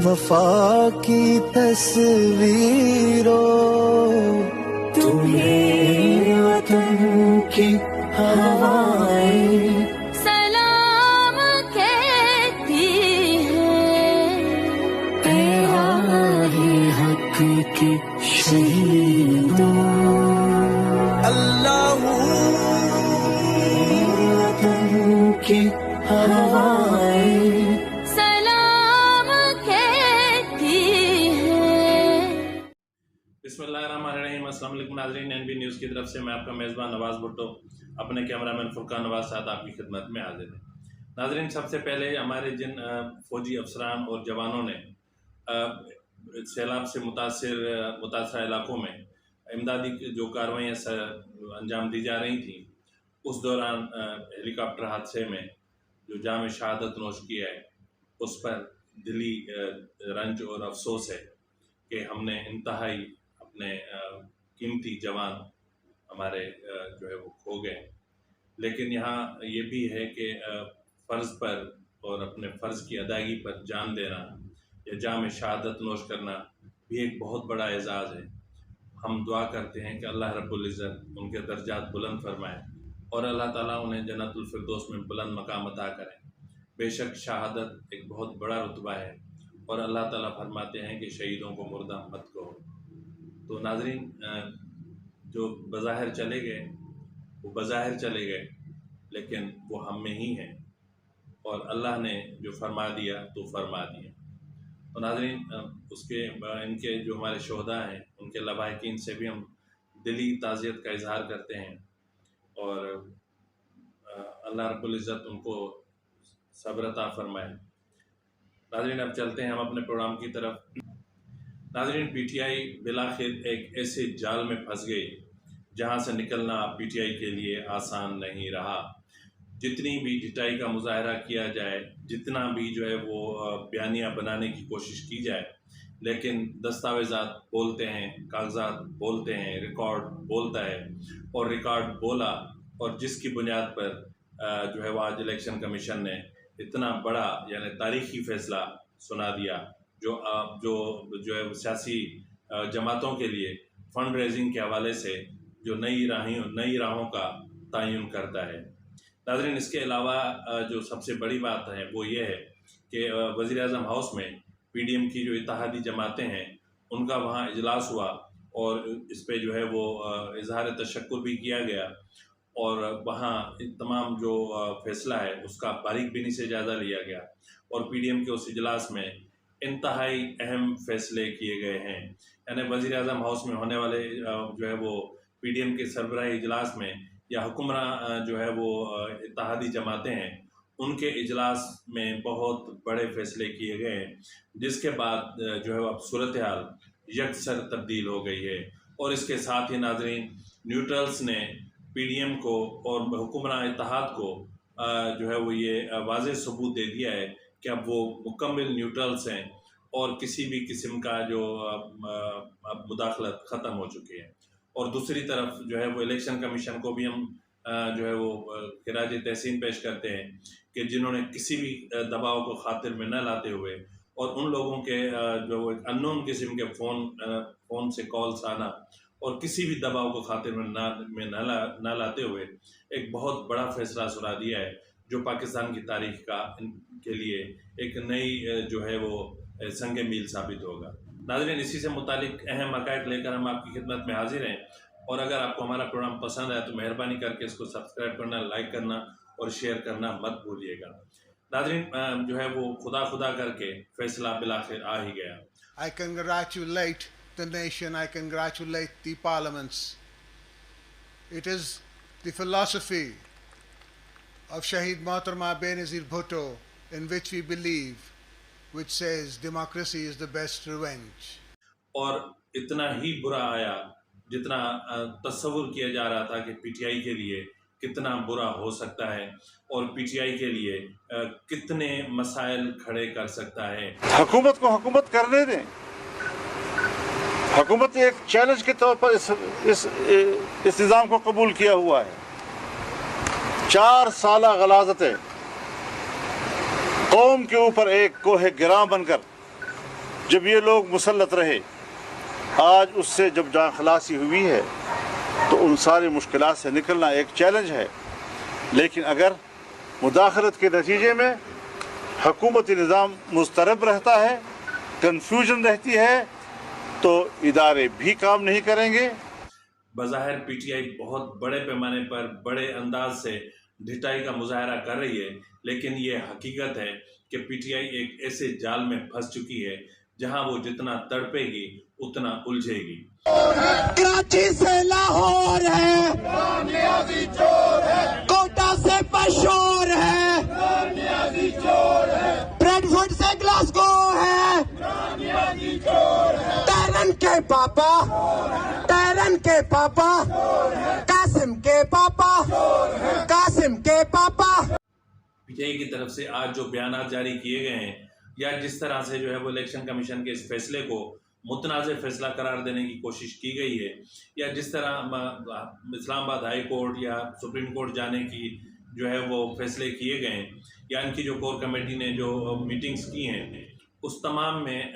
وفا کی تصویروں، تمہیں وطن کی ہوائیں سلام کہتی ہیں، اے راہ حق کی شہیدوں، اللہ وطن کی ہوائیں سلام کہتی ہیں۔ بسم اللہ الرحمن الرحیم۔ السلام علیکم ناظرین، این بی نیوز کی طرف سے میں آپ کا میزبان نواز بھٹو اپنے کیمرامین فرقان نواز ساتھ آپ کی خدمت میں حاضر ہیں۔ ناظرین، سب سے پہلے ہمارے جن فوجی افسران اور جوانوں نے سیلاب سے متاثرہ علاقوں میں امدادی جو کاروائیاں انجام دی جا رہی تھیں، اس دوران ہیلی کاپٹر حادثے میں جو جام شہادت نوش کیا ہے، اس پر دلی رنج اور افسوس ہے کہ ہم نے انتہائی اپنے قیمتی جوان ہمارے جو ہے وہ کھو گئے۔ لیکن یہاں یہ بھی ہے کہ فرض پر اور اپنے فرض کی ادائیگی پر جان دینا یا جام شہادت نوش کرنا بھی ایک بہت بڑا اعزاز ہے۔ ہم دعا کرتے ہیں کہ اللہ رب العزت ان کے درجات بلند فرمائے اور اللہ تعالیٰ انہیں جنت الفردوس میں بلند مقام عطا کریں۔ بے شک شہادت ایک بہت بڑا رتبہ ہے اور اللہ تعالیٰ فرماتے ہیں کہ شہیدوں کو مردہ مت کہو۔ تو ناظرین، جو بظاہر چلے گئے وہ بظاہر چلے گئے، لیکن وہ ہم میں ہی ہیں اور اللہ نے جو فرما دیا تو فرما دیا۔ تو ناظرین، ان کے جو ہمارے شہداء ہیں ان کے لواحقین سے بھی ہم دلی تعزیت کا اظہار کرتے ہیں اور اللہ رب العزت ان کو صبر عطا فرمائے۔ ناظرین، اب چلتے ہیں ہم اپنے پروگرام کی طرف۔ ناظرین، پی ٹی آئی بالآخر ایک ایسے جال میں پھنس گئی جہاں سے نکلنا پی ٹی آئی کے لیے آسان نہیں رہا۔ جتنی بھی ڈٹائی کا مظاہرہ کیا جائے، جتنا بھی جو ہے وہ بیانیہ بنانے کی کوشش کی جائے، لیکن دستاویزات بولتے ہیں، کاغذات بولتے ہیں، ریکارڈ بولتا ہے اور ریکارڈ بولا، اور جس کی بنیاد پر جو ہے وہ آج الیکشن کمیشن نے اتنا بڑا یعنی تاریخی فیصلہ سنا دیا جو ہے سیاسی جماعتوں کے لیے فنڈ ریزنگ کے حوالے سے جو نئی راہوں کا تعین کرتا ہے۔ ناظرین، اس کے علاوہ جو سب سے بڑی بات ہے وہ یہ ہے کہ وزیر اعظم ہاؤس میں پی ڈی ایم کی جو اتحادی جماعتیں ہیں ان کا وہاں اجلاس ہوا اور اس پہ جو ہے وہ اظہار تشکر بھی کیا گیا، اور وہاں تمام جو فیصلہ ہے اس کا باریک بینی سے جائزہ لیا گیا، اور پی ڈی ایم کے اس اجلاس میں انتہائی اہم فیصلے کیے گئے ہیں۔ یعنی وزیر اعظم ہاؤس میں ہونے والے جو ہے وہ پی ڈی ایم کے سربراہی اجلاس میں یا حکمراں جو ہے وہ اتحادی جماعتیں ہیں ان کے اجلاس میں بہت بڑے فیصلے کیے گئے ہیں، جس کے بعد جو ہے اب صورتحال یکسر تبدیل ہو گئی ہے۔ اور اس کے ساتھ ہی ناظرین، نیوٹرلز نے پی ڈی ایم کو اور حکمراں اتحاد کو جو ہے وہ یہ واضح ثبوت دے دیا ہے کہ اب وہ مکمل نیوٹرلز ہیں اور کسی بھی قسم کا جو مداخلت ختم ہو چکی ہے۔ اور دوسری طرف جو ہے وہ الیکشن کمیشن کو بھی ہم جو ہے وہ خراج تحسین پیش کرتے ہیں کہ جنہوں نے کسی بھی دباؤ کو خاطر میں نہ لاتے ہوئے اور ان لوگوں کے جو وہ انون قسم کے فون سے کالز آنا اور کسی بھی دباؤ کو خاطر میں نہ لاتے ہوئے ایک بہت بڑا فیصلہ سنا دیا ہے جو پاکستان کی تاریخ کے لیے ایک نئی جو ہے وہ سنگ میل ثابت ہوگا۔ ناظرین، اسی سے متعلق اہم حقائق لے کر ہم آپ کی خدمت میں حاضر ہیں، اور اگر آپ کو ہمارا پروگرام پسند آیا تو مہربانی کر کے اس کو سبسکرائب کرنا، لائک کرنا اور شیئر کرنا مت بھولیے گا۔ ناظرین، جو ہے وہ خدا کر کے فیصلہ بالآخر آ ہی گیا۔ I congratulate the nation, I congratulate the parliaments. It is the philosophy of Shaheed Mohtarma Benazir Bhutto in which we believe, which says democracy is the best revenge. اور اتنا ہی برا آیا جتنا تصور کیا جا رہا تھا کہ پی ٹی آئی کے لیے کتنا برا ہو سکتا ہے اور پی ٹی آئی کے لیے کتنے مسائل کھڑے کر سکتا ہے۔ حکومت کو حکومت کرنے دیں۔ حکومت نے ایک چیلنج کے طور پر اس نظام کو قبول کیا ہوا ہے۔ 4 سالہ غلاظتیں قوم کے اوپر ایک کوہ گراں بن کر जब ये लोग मुसल्लत रहे, आज उससे जब जान खलासी हुई है तो उन सारी मुश्किलात से निकलना एक चैलेंज है। लेकिन अगर मुदाखलत के नतीजे में हुकूमती निज़ाम मुस्तरब रहता है, कन्फ्यूजन रहती है, तो इदारे भी काम नहीं करेंगे। बज़ाहिर पीटीआई बहुत बड़े पैमाने पर बड़े अंदाज से ढिठाई का मुजाहरा कर रही है, लेकिन ये हकीकत है कि पीटीआई एक ऐसे जाल में फंस चुकी है जहां वो जितना तड़पेगी उतना उलझेगी। कराची से लाहौर है, कोटा से पेशोर है, ब्रेडफोर्ड से ग्लासगो है, टैरन के पापा, कासिम के पापा, कासिम के पापा। पीटीआई की तरफ से आज जो बयान जारी किए गए हैं या जिस तरह से जो है वो इलेक्शन कमीशन के इस फैसले को मुतनाज़ फैसला करार देने की कोशिश की गई है, या जिस तरह इस्लामाबाद हाई कोर्ट या सुप्रीम कोर्ट जाने की जो है वो फैसले किए गए हैं, या इनकी जो कोर कमेटी ने जो मीटिंग्स की हैं, उस तमाम में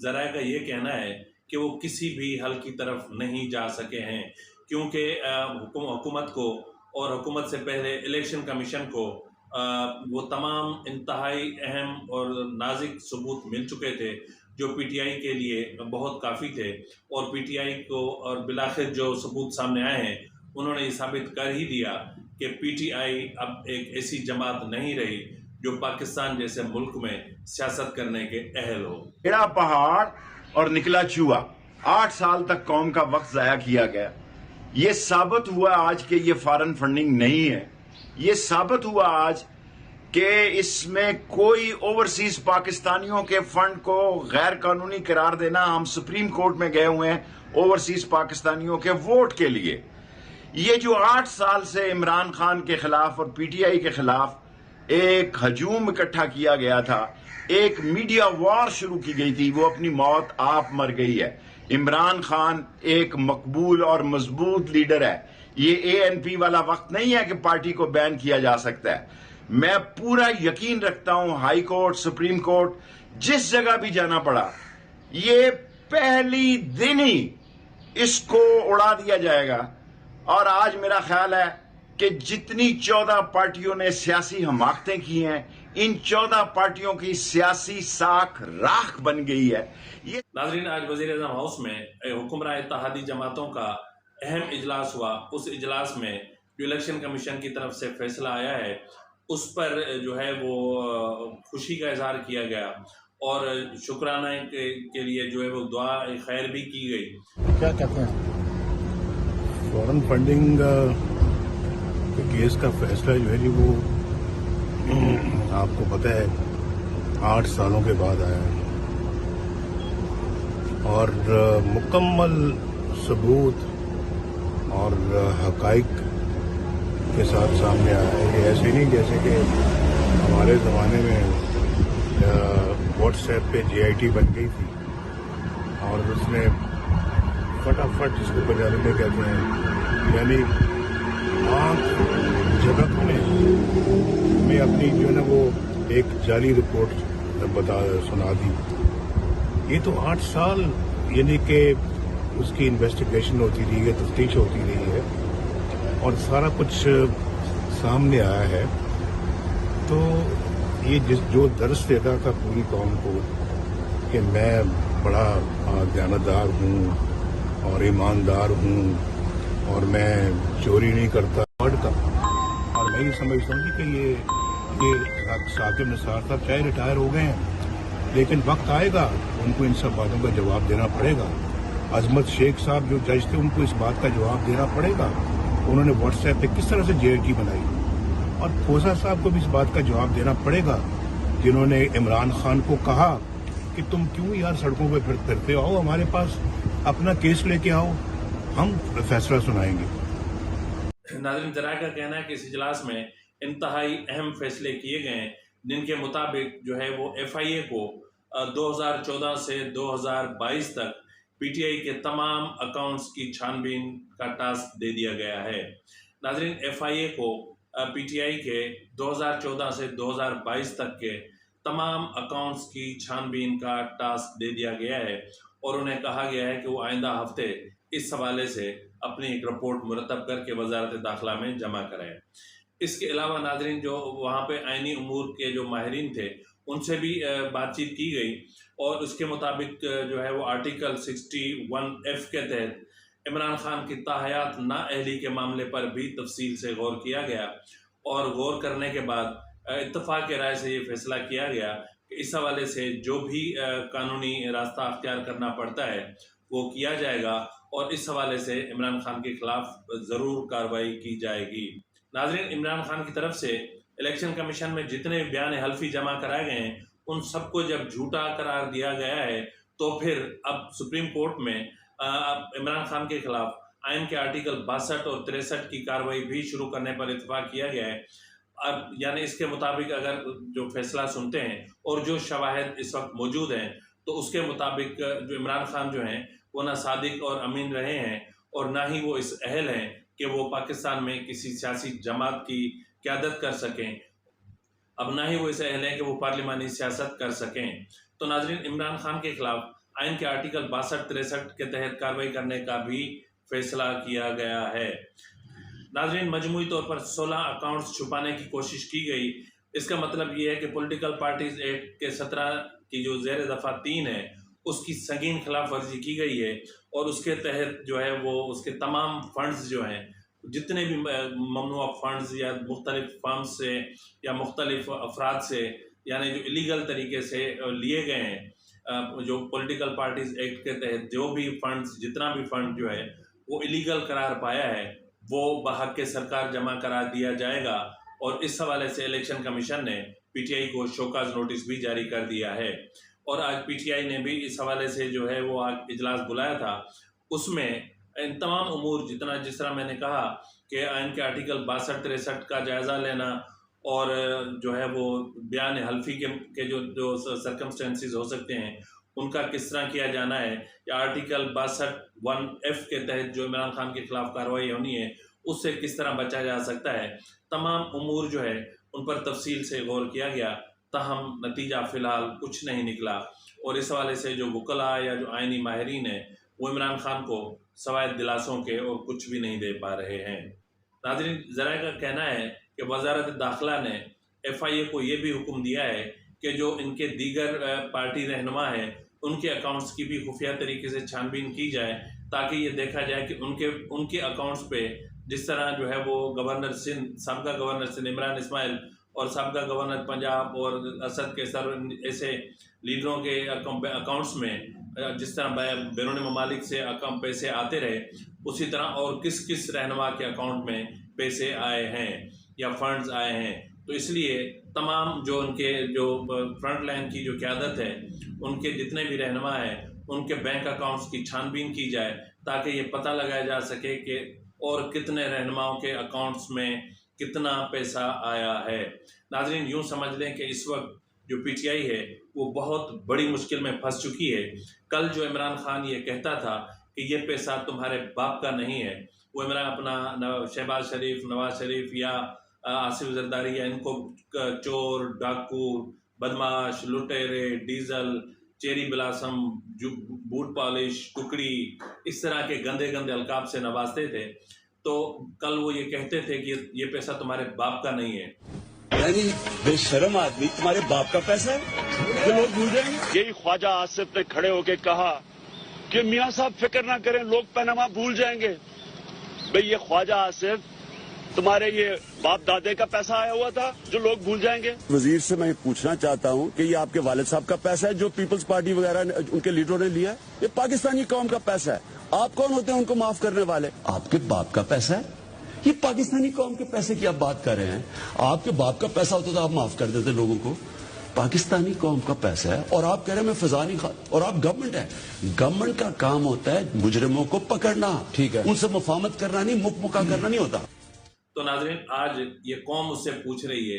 ज़राए का ये कहना है कि वो किसी भी हल की तरफ नहीं जा सके हैं, क्योंकि हुकूमत को और हुकूमत से पहले इलेक्शन कमीशन को वो तमाम इंतहाई अहम और नाजुक सबूत मिल चुके थे जो पीटीआई के लिए बहुत काफ़ी थे, और पीटीआई को और बिलाखिर जो सबूत सामने आए हैं उन्होंने ये साबित कर ही दिया कि पीटीआई अब एक ऐसी जमात नहीं रही जो पाकिस्तान जैसे मुल्क में सियासत करने के अहल हो। गिरा पहाड़ और निकला चूहा, 8 साल तक कौम का वक्त जाया किया गया। ये साबित हुआ आज कि ये फॉरेन फंडिंग नहीं है। ये साबित हुआ आज कि इसमें कोई ओवरसीज पाकिस्तानियों के फंड को गैर कानूनी करार देना। हम सुप्रीम कोर्ट में गए हुए हैं ओवरसीज पाकिस्तानियों के वोट के लिए। ये जो 8 साल से इमरान खान के खिलाफ और पीटीआई के खिलाफ एक हजूम इकट्ठा किया गया था, एक मीडिया वॉर शुरू की गई थी, वो अपनी मौत आप मर गई है। इमरान खान एक मकबूल और मजबूत लीडर है। ये एएनपी वाला वक्त नहीं है कि पार्टी को बैन किया जा सकता है। मैं पूरा यकीन रखता हूं हाई कोर्ट, सुप्रीम कोर्ट, जिस जगह भी जाना पड़ा, ये पहली दिन ही इसको उड़ा दिया जाएगा। और आज मेरा ख्याल है कि जितनी 14 पार्टियों ने सियासी हमाकतें की हैं, इन 14 पार्टियों की सियासी साख राख बन गई है। ये नाज़रीन, आज वज़ीर-ए-आज़म हाउस में हुक्मरान इत्तेहादी जमातों का अहम इजलास हुआ। उस इजलास में जो इलेक्शन कमीशन की तरफ से फैसला आया है उस पर जो है वो खुशी का इजहार किया गया और शुक्राना के लिए जो है वो दुआ खैर भी की गई। क्या कहते हैं? फॉरेन फंडिंग के केस का फैसला जो है जी वो आपको पता है 8 सालों के बाद आया है और मुकम्मल सबूत और हकाइक के साथ सामने आया है। ये ऐसे नहीं जैसे कि हमारे ज़माने में व्हाट्सएप पे जेआईटी बन गई थी और उसने फटाफट, जिसको पंजाबी में कहते हैं, यानी आँख झपकने में अपनी जो है ना वो एक जाली रिपोर्ट सुना दी। ये तो 8 साल यानी कि उसकी इन्वेस्टिगेशन होती रही है, तफ्तीश होती रही है और सारा कुछ सामने आया है। तो ये जो दर्स देता था पूरी कौम को कि मैं बड़ा दयानतदार हूँ और ईमानदार हूँ और मैं चोरी नहीं करता वर्ड का, और मैं ये समझता हूँ कि ये साकिब निसार साहब चाहे रिटायर हो गए हैं, लेकिन वक्त आएगा उनको इन सब बातों का जवाब देना पड़ेगा। अजमत शेख साहब जो जज थे उनको इस बात का जवाब देना पड़ेगा, उन्होंने व्हाट्सएप पे किस तरह से जेआईटी बनाई। और खोसा साहब को भी इस बात का जवाब देना पड़ेगा जिन्होंने इमरान खान को कहा कि तुम क्यों यार सड़कों पे फिरते आओ, हमारे पास अपना केस लेके आओ, हम फैसला सुनाएंगे। नाज़रीन, जरा का कहना है कि इस इजलास में इंतहाई अहम फैसले किए गए हैं जिनके मुताबिक जो है वो एफआईए को 2014 से 2022 तक पीटीआई के तमाम अकाउंट्स की छानबीन का टास्क दे दिया गया है। नाज़रीन, एफआईए को पीटीआई के 2014 से 2022 तक के तमाम अकाउंट्स की छानबीन का टास्क दे दिया गया है और उन्हें कहा गया है कि वो आइंदा हफ्ते इस हवाले से अपनी एक रिपोर्ट मुरतब करके वजारत दाखिला में जमा कराएं। इसके अलावा नाज़रीन, जो वहाँ पे आइनी उमूर के जो माहिरीन थे उनसे भी बातचीत की गई और उसके मुताबिक जो है वो आर्टिकल 61F के तहत इमरान खान की ताहयात नाअहली के मामले पर भी तफसील से गौर किया गया और गौर करने के बाद इत्तफाक के राय से ये फैसला किया गया कि इस हवाले से जो भी कानूनी रास्ता अख्तियार करना पड़ता है वो किया जाएगा और इस हवाले से इमरान खान के खिलाफ ज़रूर कार्रवाई की जाएगी। नाज़रीन, इमरान खान की तरफ से इलेक्शन कमीशन में जितने बयान हल्फी जमा कराए गए हैं उन सबको जब झूठा करार दिया गया है तो फिर अब सुप्रीम कोर्ट में इमरान खान के खिलाफ आइन के आर्टिकल 62 और 63 की कार्रवाई भी शुरू करने पर इत्तेफाक किया गया है। अब यानी इसके मुताबिक अगर जो फैसला सुनते हैं और जो शवाहिद इस वक्त मौजूद हैं तो उसके मुताबिक जो इमरान खान जो हैं वो ना सादिक और अमीन रहे हैं और ना ही वो इस अहल हैं कि वो पाकिस्तान में किसी सियासी जमात की क़यादत कर सकें, अब ना ही वो इस अहल हैं कि वो पार्लिमानी सियासत कर सकें। तो नाज़रीन, इमरान खान के खिलाफ आइन के आर्टिकल 62-63 के तहत कार्रवाई करने का भी फैसला किया गया है। नाज़रीन, मजमूई तौर पर 16 अकाउंट्स छुपाने की कोशिश की गई। इसका मतलब ये है कि पॉलिटिकल पार्टीज एक्ट के 17 की जो ज़ेर दफ़ा 3 है उसकी संगीन खिलाफ वर्जी की गई है और उसके तहत जो है वो उसके तमाम फंड्स जो हैं, जितने भी ममनुआ फंड्स या मुख्तलिफ फर्म्स से या मुख्तलिफ अफराद से, यानी जो इलीगल तरीके से लिए गए हैं, जो पॉलिटिकल पार्टीज एक्ट के तहत जो भी फंड्स, जितना भी फंड जो है वो इलीगल करार पाया है वो बहक के सरकार जमा करा दिया जाएगा। और इस हवाले से इलेक्शन कमीशन ने पीटीआई को शोकाज नोटिस भी जारी कर दिया है और आज पीटीआई ने भी इस हवाले से जो है वो आज इजलास बुलाया था। उसमें इन तमाम उमूर जिस तरह मैंने कहा कि आइन के आर्टिकल 62-63 का जायज़ा लेना और जो है वो बयान हल्फी के जो सर्कमस्टेंसेस हो सकते हैं उनका किस तरह किया जाना है, या आर्टिकल 62(1)F के तहत जो इमरान खान के खिलाफ कार्रवाई होनी है उससे किस तरह बचा जा सकता है, तमाम उमूर जो है उन पर तफसील से गौर किया गया। ताहम नतीजा फ़िलहाल कुछ नहीं निकला और इस हवाले से जो वकला या जो आइनी माहिरीन है वो इमरान खान को सवाए दिलासों के और कुछ भी नहीं दे पा रहे हैं। नाज़रीन, ज़राए का कहना है कि वजारत दाखिला ने FIA को ये भी हुक्म दिया है कि जो इनके दीगर पार्टी रहनुमा हैं उनके अकाउंट्स की भी खुफिया तरीके से छानबीन की जाए ताकि ये देखा जाए कि उनके अकाउंट्स पे जिस तरह जो है वो गवर्नर सिंध, साबका गवर्नर सिंध इमरान इस्माइल और साबका गवर्नर पंजाब और असद के सर ऐसे लीडरों के अकाउंट्स में जिस तरह बैरून ममालिक से पैसे आते रहे, उसी तरह और किस किस रहनुमा के अकाउंट में पैसे आए हैं या फंड्स आए हैं। तो इसलिए तमाम जो उनके जो फ्रंट लाइन की जो क़यादत है उनके जितने भी रहनुमा हैं उनके बैंक अकाउंट्स की छानबीन की जाए ताकि ये पता लगाया जा सके कि और कितने रहनुमाओं के अकाउंट्स में कितना पैसा आया है। नाज़रीन, यूँ समझ लें कि इस वक्त जो पीटीआई है वो बहुत बड़ी मुश्किल में फंस चुकी है। कल जो इमरान खान ये कहता था कि ये पैसा तुम्हारे बाप का नहीं है, वो इमरान अपना शहबाज शरीफ, नवाज शरीफ या आसिफ जरदारी या इनको चोर, डाकू, बदमाश, लुटेरे, diesel, cherry blossom, boot polish, टुकड़ी, इस तरह के गंदे गंदे अलकाब से नवाजते थे। तो कल वो ये कहते थे कि ये पैसा तुम्हारे बाप का नहीं है। यानी बेशर्म आदमी, तुम्हारे बाप का पैसा है जो लोग भूल जाएंगे। यही ख्वाजा आसिफ ने खड़े होकर कहा कि मियाँ साहब फिक्र ना करें, लोग पनामा भूल जाएंगे। भाई ये ख्वाजा आसिफ तुम्हारे ये बाप दादे का पैसा आया हुआ था जो लोग भूल जाएंगे। वजीर से मैं पूछना चाहता हूँ कि ये आपके वालिद साहब का पैसा है जो पीपल्स पार्टी वगैरह उनके लीडरों ने लिया है? ये पाकिस्तानी कौम का पैसा है। आप कौन होते हैं उनको माफ करने वाले? आपके बाप का पैसा है। ये पाकिस्तानी कौम के पैसे की आप बात कर रहे हैं। आपके बाप का पैसा होता तो आप माफ कर देते लोगों को। पाकिस्तानी कौम का पैसा है और आप कह रहे हैं मैं फिजा नहीं खा, और आप गवर्नमेंट है। गवर्नमेंट का काम होता है मुजरिमों को पकड़ना, ठीक है, उनसे मुफाहमत करना नहीं, मुक्का करना नहीं होता। तो नाज़रीन, आज ये कौम उससे पूछ रही है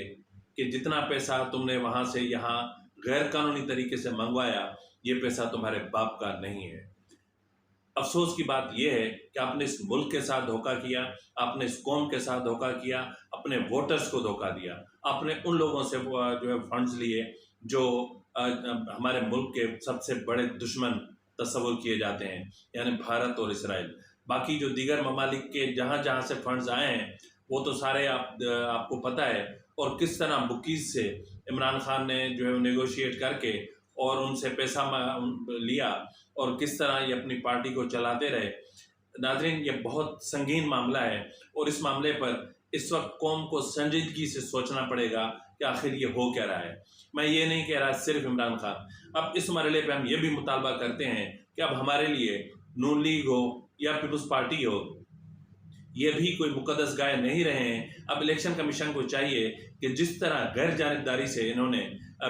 कि जितना पैसा तुमने वहां से यहाँ गैर कानूनी तरीके से मंगवाया, ये पैसा तुम्हारे बाप का नहीं है। अफसोस की बात यह है कि आपने इस मुल्क के साथ धोखा किया, आपने इस कौम के साथ धोखा किया, अपने वोटर्स को धोखा दिया, आपने उन लोगों से जो है फंड्स लिए جو ہمارے ملک کے سب سے بڑے دشمن تصور کیے جاتے ہیں، یعنی بھارت اور اسرائیل۔ باقی جو دیگر ممالک کے جہاں جہاں سے فنڈز آئے ہیں وہ تو سارے آپ کو پتہ ہے، اور کس طرح بکیز سے عمران خان نے جو ہے نیگوشیٹ کر کے اور ان سے پیسہ لیا اور کس طرح یہ اپنی پارٹی کو چلاتے رہے۔ ناظرین، یہ بہت سنگین معاملہ ہے اور اس معاملے پر اس وقت قوم کو سنجیدگی سے سوچنا پڑے گا کہ آخر یہ ہو کیا رہا ہے۔ میں یہ نہیں کہہ رہا صرف عمران خان، اب اس مرحلے پہ ہم یہ بھی مطالبہ کرتے ہیں کہ اب ہمارے لیے نون لیگ ہو یا پیپلز پارٹی ہو، یہ بھی کوئی مقدس گائے نہیں رہے ہیں۔ اب الیکشن کمیشن کو چاہیے کہ جس طرح غیر جانبداری سے انہوں نے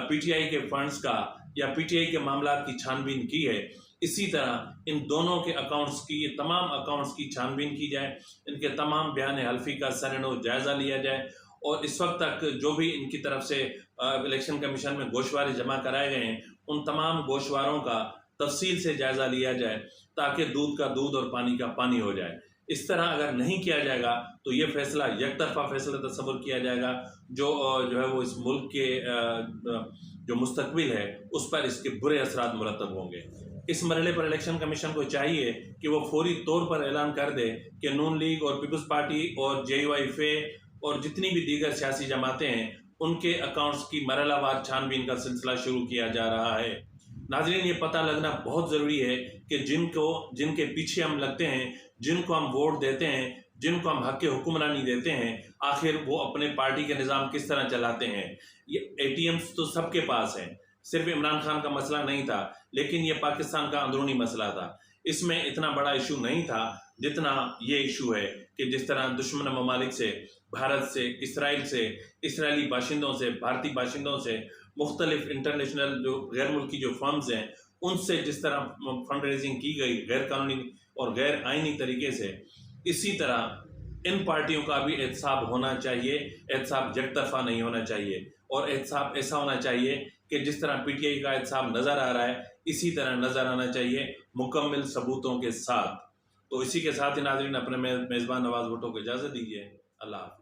پی ٹی آئی کے فنڈز کا یا پی ٹی آئی کے معاملات کی چھان بین کی ہے، اسی طرح ان دونوں کے اکاؤنٹس کی، یہ تمام اکاؤنٹس کی چھان بین کی جائے، ان کے تمام بیان حلفی کا سند و جائزہ لیا جائے، اور اس وقت تک جو بھی ان کی طرف سے الیکشن کمیشن میں گوشوارے جمع کرائے گئے ہیں ان تمام گوشواروں کا تفصیل سے جائزہ لیا جائے تاکہ دودھ کا دودھ اور پانی کا پانی ہو جائے۔ اس طرح اگر نہیں کیا جائے گا تو یہ فیصلہ یک طرفہ فیصلہ تصور کیا جائے گا جو ہے وہ اس ملک کے جو مستقبل ہے اس پر اس کے برے اثرات مرتب ہوں گے۔ اس مرحلے پر الیکشن کمیشن کو چاہیے کہ وہ فوری طور پر اعلان کر دے کہ نون لیگ اور پیپلز پارٹی اور جے یو آئی فے اور جتنی بھی دیگر سیاسی جماعتیں ہیں ان کے اکاؤنٹس کی مرحلہ وار چھان بین کا سلسلہ شروع کیا جا رہا ہے۔ ناظرین، یہ پتہ لگنا بہت ضروری ہے کہ جن کے پیچھے ہم لگتے ہیں، جن کو ہم ووٹ دیتے ہیں، جن کو ہم حق حکمرانی دیتے ہیں، آخر وہ اپنے پارٹی کے نظام کس طرح چلاتے ہیں۔ یہ اے ٹی ایمز تو سب کے پاس ہیں، صرف عمران خان کا مسئلہ نہیں تھا، لیکن یہ پاکستان کا اندرونی مسئلہ تھا۔ اس میں اتنا بڑا ایشو نہیں تھا جتنا یہ ایشو ہے کہ جس طرح دشمن ممالک سے، بھارت سے، اسرائیل سے، اسرائیلی باشندوں سے، بھارتی باشندوں سے، مختلف انٹرنیشنل جو غیر ملکی جو فرمز ہیں ان سے جس طرح فنڈ ریزنگ کی گئی غیر قانونی اور غیر آئینی طریقے سے، اسی طرح ان پارٹیوں کا بھی احتساب ہونا چاہیے۔ احتساب یک طرفہ نہیں ہونا چاہیے، اور احتساب ایسا ہونا چاہیے کہ جس طرح پی ٹی آئی کا احتساب نظر آ رہا ہے اسی طرح نظر آنا چاہیے، مکمل ثبوتوں کے ساتھ۔ تو اسی کے ساتھ ہی ناظرین، اپنے میزبان نواز بھٹو کو اجازت دیجیے۔ اللہ حافظ۔